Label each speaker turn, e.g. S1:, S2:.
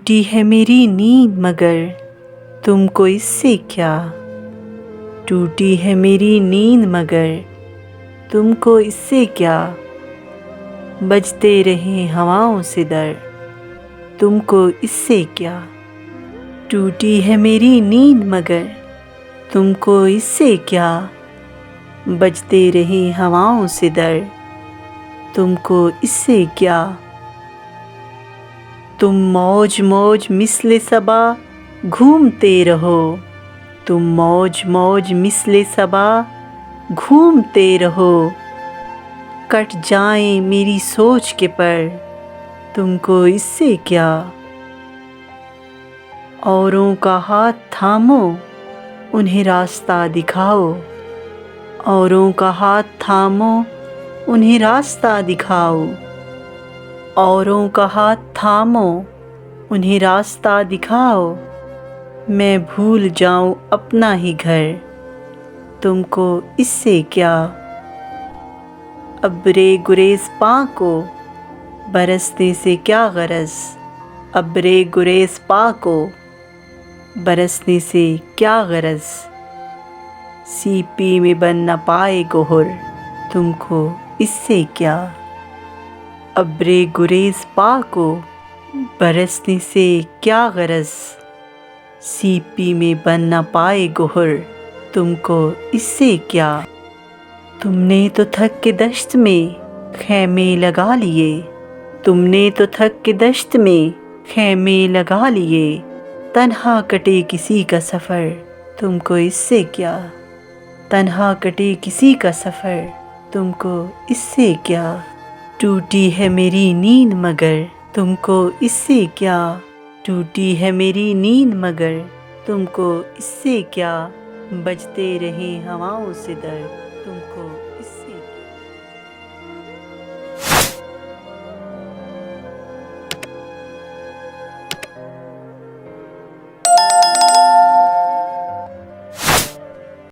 S1: टूटी है मेरी नींद मगर तुमको इससे क्या। टूटी है मेरी नींद मगर तुमको इससे क्या। बजते रहे हवाओं से दर तुमको इससे क्या। टूटी है मेरी नींद मगर तुमको इससे क्या। बजते रहे हवाओं से दर तुमको इससे क्या। तुम मौज मौज मिसले सबा घूमते रहो। तुम मौज मौज मिसले सबा घूमते रहो। कट जाएं मेरी सोच के पर तुमको इससे क्या। औरों का हाथ थामो उन्हें रास्ता दिखाओ। औरों का हाथ थामो उन्हें रास्ता दिखाओ। औरों का हाथ थामो उन्हें रास्ता दिखाओ। मैं भूल जाऊं अपना ही घर तुमको इससे क्या। अब्रे गुरेज पा को बरसने से क्या गरज। अब्रे गुरेज पा को बरसने से क्या गरज। सीपी में बन न पाए गोहर तुमको इससे क्या। अब्रे गुरेज पा को बरसने से क्या गरज। सीपी में बन न पाए गोहर तुमको इससे क्या। तुमने तो थक के दश्त में खैमे लगा लिए। तुमने तो थक के दश्त में खैमे लगा लिए। तन्हा कटे किसी का सफ़र तुमको इससे क्या। तन्हा कटे किसी का सफ़र तुमको इससे क्या। टूटी है मेरी नींद मगर तुमको इससे क्या। टूटी है मेरी नींद मगर तुमको इससे क्या। बजते रहे हवाओं से दर